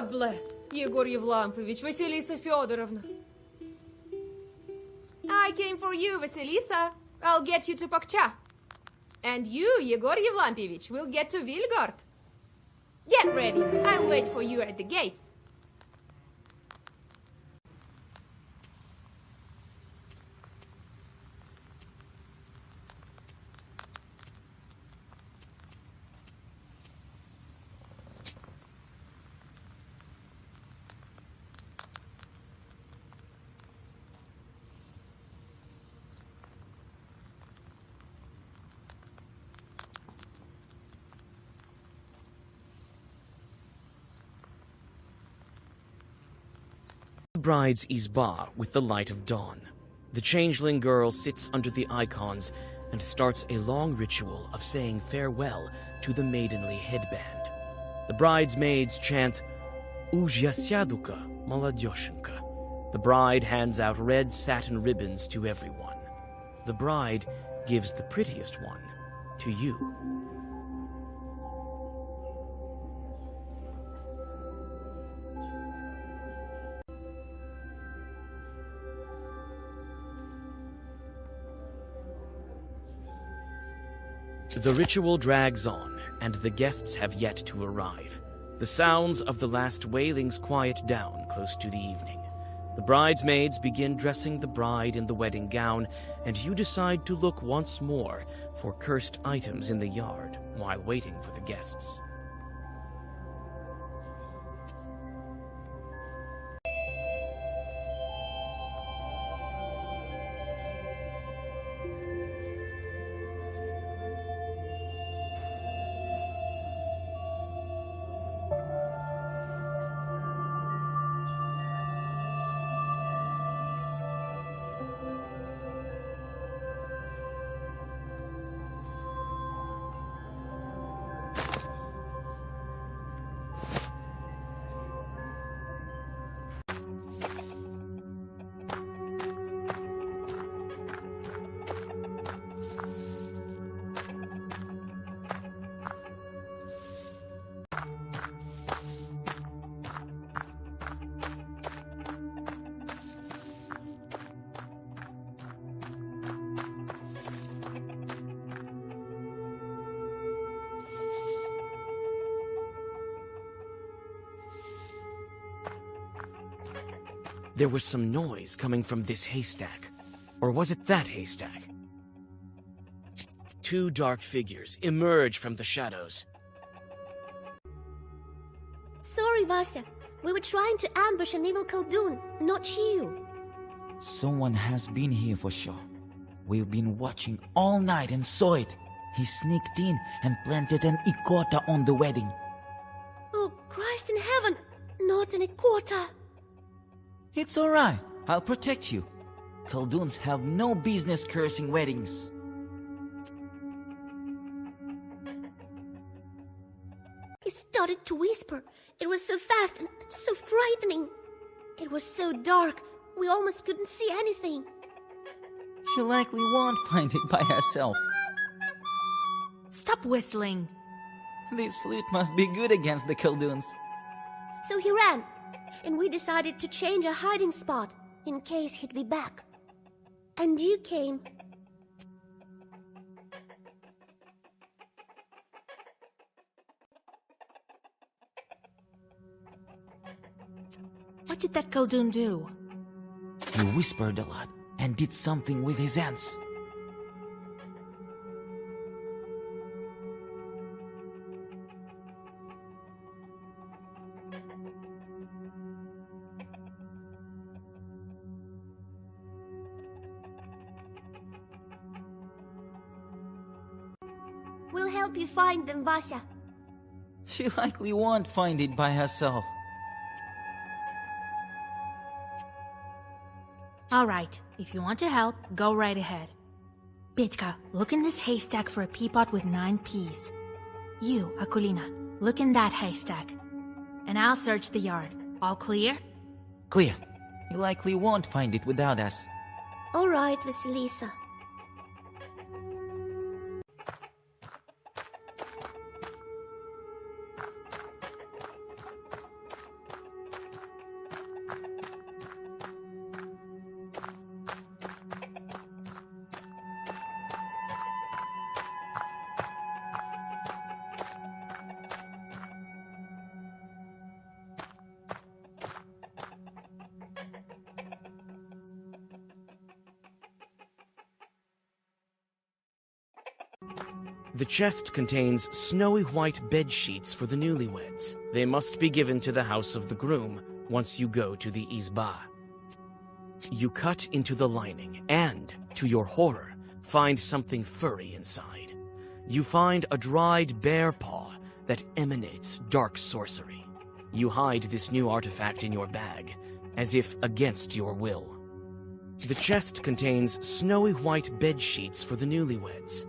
God bless, Yegor Yevlampovich, Vasilisa Feodorovna. I came for you, Vasilisa. I'll get you to Pakcha. And you, Yegor Yevlampovich, will get to Vilgard. Get ready. I'll wait for you at the gates. The bride's izba with the light of dawn. The changeling girl sits under the icons and starts a long ritual of saying farewell to the maidenly headband. The bridesmaids chant Uzhyasyaduka Maladyoshенька. The bride hands out red satin ribbons to everyone. The bride gives the prettiest one to you. The ritual drags on, and the guests have yet to arrive. The sounds of the last wailings quiet down close to the evening. The bridesmaids begin dressing the bride in the wedding gown, and you decide to look once more for cursed items in the yard while waiting for the guests. There was some noise coming from this haystack. Or was it that haystack? Two dark figures emerge from the shadows. Sorry, Vasya. We were trying to ambush an evil Khaldun, not you. Someone has been here for sure. We've been watching all night and saw it. He sneaked in and planted an ikota on the wedding. Oh, Christ in heaven! Not an ikota! It's alright. I'll protect you. Khalduns have no business cursing weddings. He started to whisper. It was so fast and so frightening. It was so dark, we almost couldn't see anything. She likely won't find it by herself. Stop whistling. This flute must be good against the Khalduns. So he ran, and we decided to change our hiding spot in case he'd be back. And you came. What did that Khaldun do? He whispered a lot and did something with his hands. We'll help you find them, Vasya. She likely won't find it by herself. All right, if you want to help, go right ahead. Petka, look in this haystack for a peapot with 9 peas. You, Akulina, look in that haystack. And I'll search the yard. All clear? Clear. You likely won't find it without us. All right, Vasilisa. The chest contains snowy white bed sheets for the newlyweds. They must be given to the house of the groom once you go to the izba. You cut into the lining and, to your horror, find something furry inside. You find a dried bear paw that emanates dark sorcery. You hide this new artifact in your bag, as if against your will. The chest contains snowy white bed sheets for the newlyweds.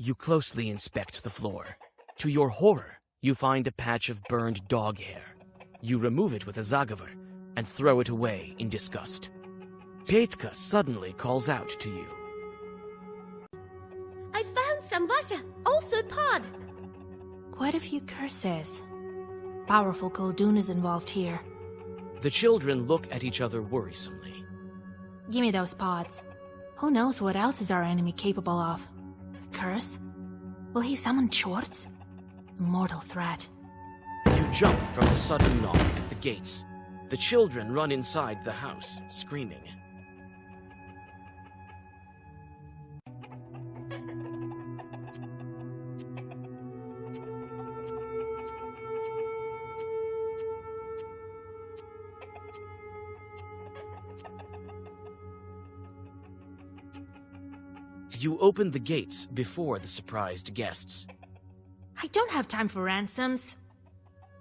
You closely inspect the floor. To your horror, you find a patch of burned dog hair. You remove it with a zagavar and throw it away in disgust. Petka suddenly calls out to you. I found some Vasa, also pod. Quite a few curses. Powerful Koldun is involved here. The children look at each other worrisomely. Give me those pods. Who knows what else is our enemy capable of? A curse? Will he summon Chorts? A mortal threat. You jump from a sudden knock at the gates. The children run inside the house, screaming. You open the gates before the surprised guests. I don't have time for ransoms.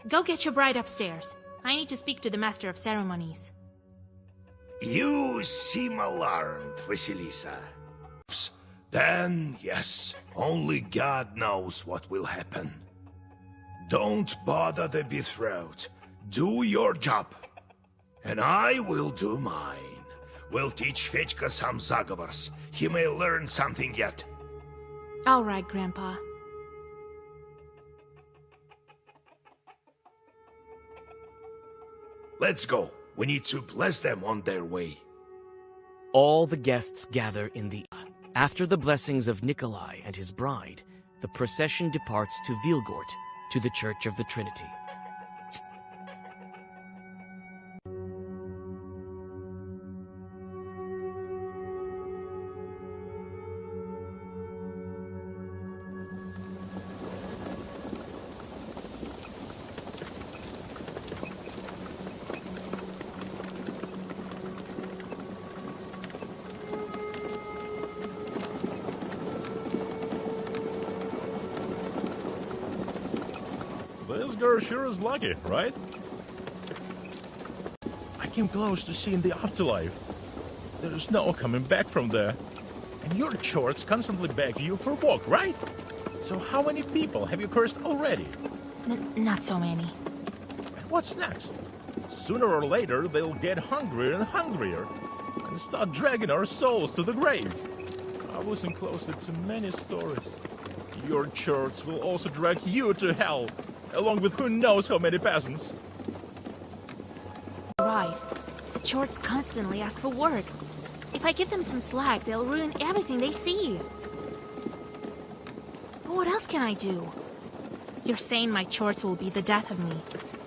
Go get your bride upstairs. I need to speak to the master of ceremonies. You seem alarmed, Vasilisa. Then, yes, only God knows what will happen. Don't bother the betrothed. Do your job. And I will do mine. We'll teach Fedьka some zagavars. He may learn something yet. All right, Grandpa. Let's go. We need to bless them on their way. All the guests gather in the... After the blessings of Nikolai and his bride, the procession departs to Vilgort, to the Church of the Trinity. This girl sure is lucky, right? I came close to seeing the afterlife. There's no coming back from there. And your chorts constantly beg you for a walk, right? So how many people have you cursed already? Not so many. And what's next? Sooner or later, they'll get hungrier and hungrier and start dragging our souls to the grave. I've listened closely to many stories. Your church will also drag you to hell, along with who knows how many peasants. Right. The Chorts constantly ask for work. If I give them some slack, they'll ruin everything they see. But what else can I do? You're saying my Chorts will be the death of me.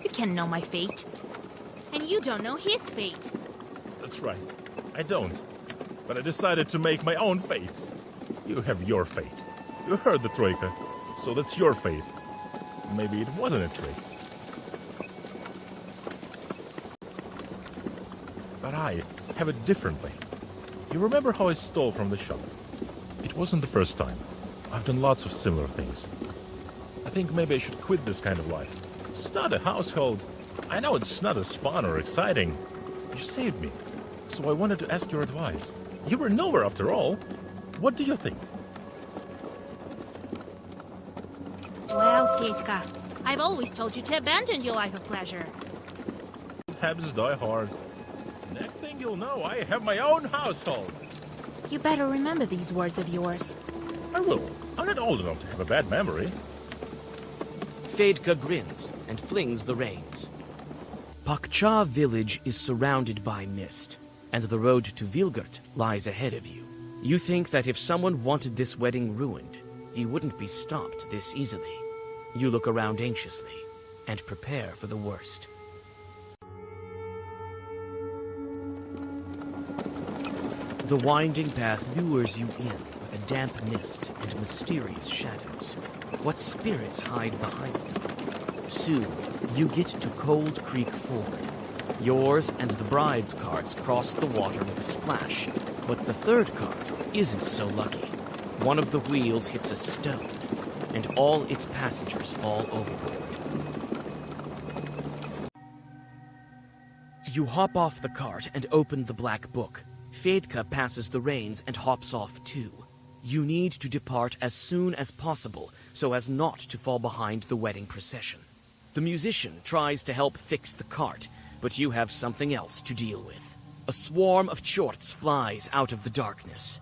You can't know my fate. And you don't know his fate. That's right. I don't. But I decided to make my own fate. You have your fate. You heard the Troika, so that's your fate. Maybe it wasn't a trick. But I have it differently. You remember how I stole from the shop? It wasn't the first time. I've done lots of similar things. I think maybe I should quit this kind of life. Start a household. I know it's not as fun or exciting. You saved me, so I wanted to ask your advice. You were nowhere after all. What do you think? Well, Fedьka, I've always told you to abandon your life of pleasure. Habits die hard. Next thing you'll know, I have my own household. You better remember these words of yours. I will. I'm not old enough to have a bad memory. Fedka grins and flings the reins. Pakcha village is surrounded by mist, and the road to Vilgurt lies ahead of you. You think that if someone wanted this wedding ruined, he wouldn't be stopped this easily. You look around anxiously and prepare for the worst. The winding path lures you in with a damp mist and mysterious shadows. What spirits hide behind them? Soon, you get to Cold Creek Ford. Yours and the bride's carts cross the water with a splash, but the third cart isn't so lucky. One of the wheels hits a stone, and all its passengers fall overboard. You hop off the cart and open the black book. Fedka passes the reins and hops off too. You need to depart as soon as possible so as not to fall behind the wedding procession. The musician tries to help fix the cart, but you have something else to deal with. A swarm of chorts flies out of the darkness.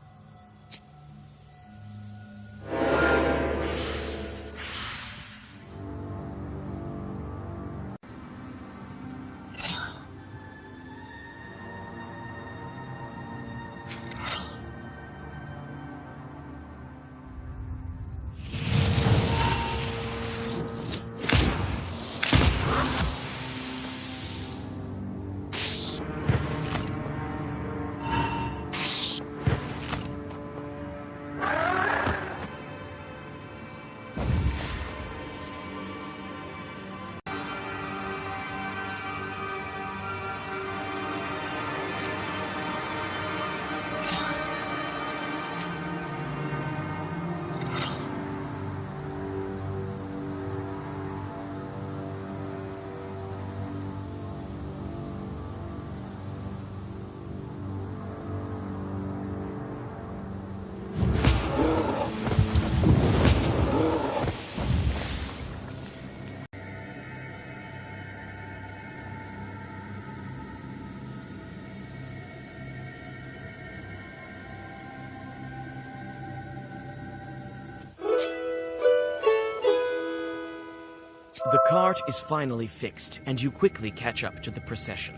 The cart is finally fixed, and you quickly catch up to the procession.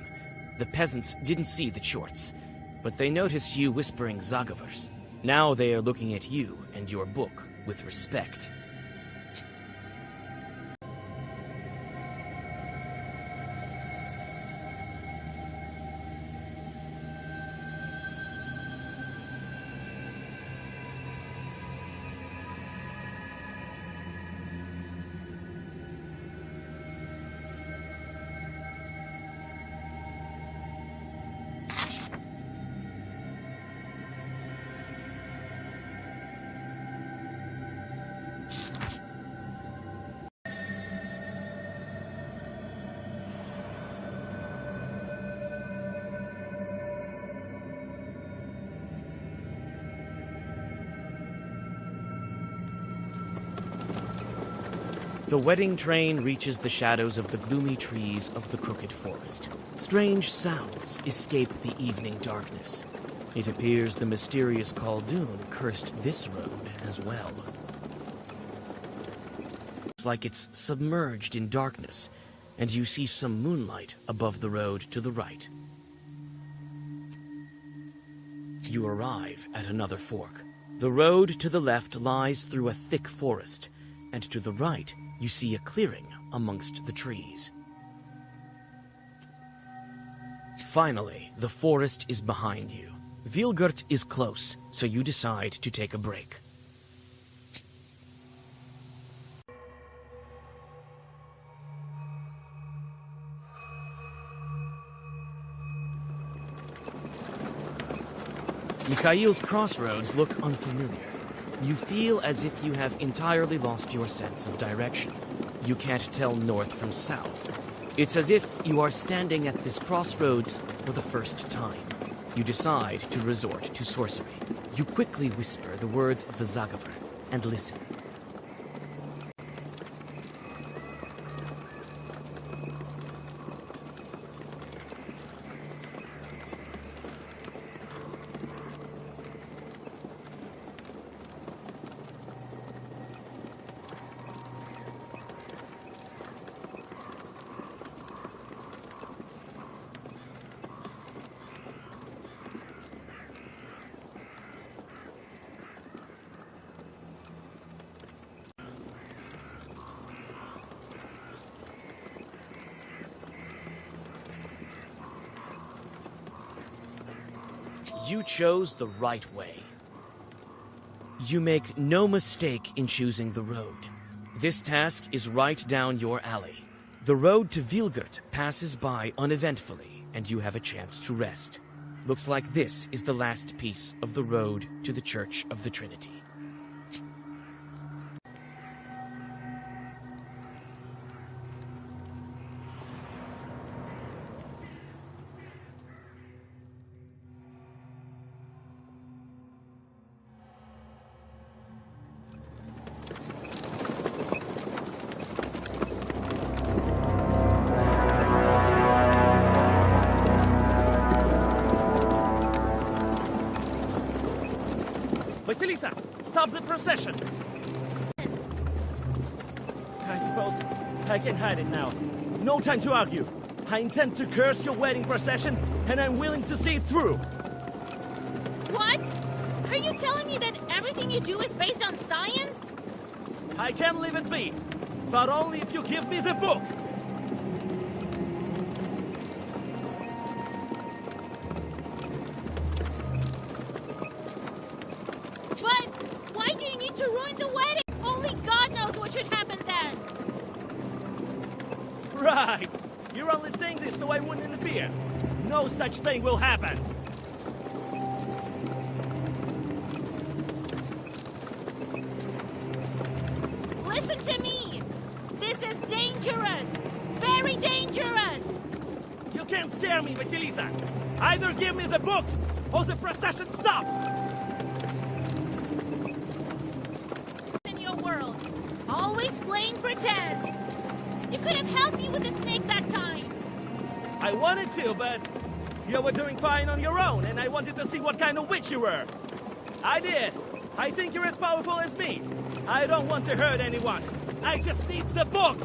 The peasants didn't see the chorts, but they noticed you whispering Zagavers. Now they are looking at you and your book with respect. The wedding train reaches the shadows of the gloomy trees of the Crooked Forest. Strange sounds escape the evening darkness. It appears the mysterious Khaldoon cursed this road as well. It's like it's submerged in darkness, and you see some moonlight above the road to the right. You arrive at another fork. The road to the left lies through a thick forest, and to the right, you see a clearing amongst the trees. Finally, the forest is behind you. Vilgert is close, so you decide to take a break. Mikhail's crossroads look unfamiliar. You feel as if you have entirely lost your sense of direction. You can't tell north from south. It's as if you are standing at this crossroads for the first time. You decide to resort to sorcery. You quickly whisper the words of the Zagaver and listen. You chose the right way. You make no mistake in choosing the road. This task is right down your alley. The road to Vilgert passes by uneventfully, and you have a chance to rest. Looks like this is the last piece of the road to the Church of the Trinity. Vasilisa, stop the procession! I suppose I can hide it now. No time to argue. I intend to curse your wedding procession, and I'm willing to see it through. What? Are you telling me that everything you do is based on science? I can leave it be, but only if you give me the book. But why do you need to ruin the wedding? Only God knows what should happen then. Right. You're only saying this so I wouldn't interfere. No such thing will happen. Listen to me. This is dangerous. Very dangerous. You can't scare me, Vasilisa. Either give me the book, or the procession stops. In your world, always playing pretend. You could have helped me with the snake that time. I wanted to, but you were doing fine on your own, and I wanted to see what kind of witch you were. I did. I think you're as powerful as me. I don't want to hurt anyone. I just need the book.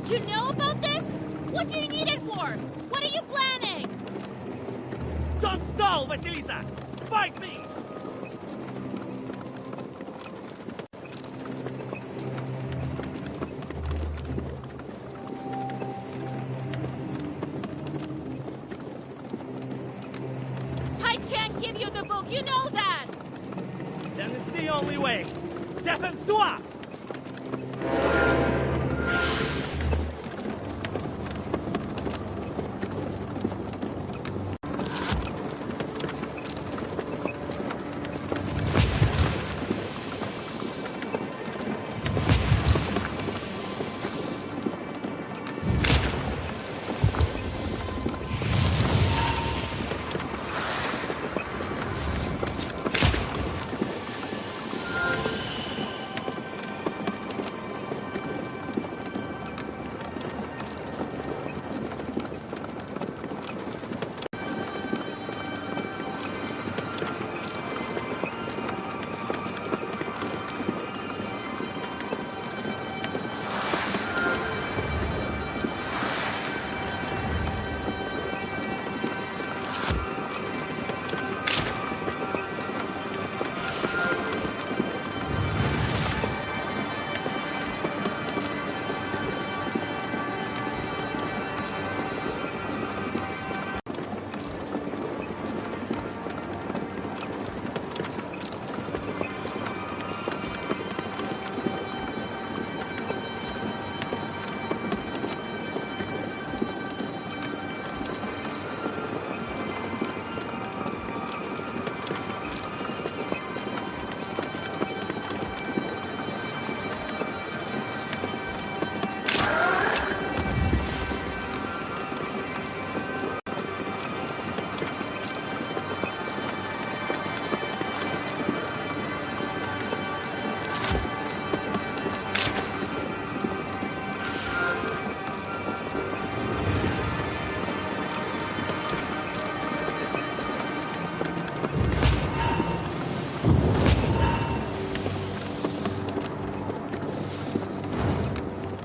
You know about this? What do you need it for? What are you planning? Don't stall, Vasilisa! Fight me! I can't give you the book, you know that! Then it's the only way. Défense-toi!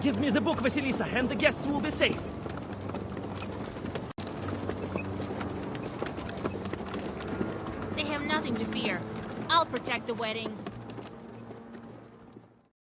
Give me the book, Vasilisa, and the guests will be safe. They have nothing to fear. I'll protect the wedding.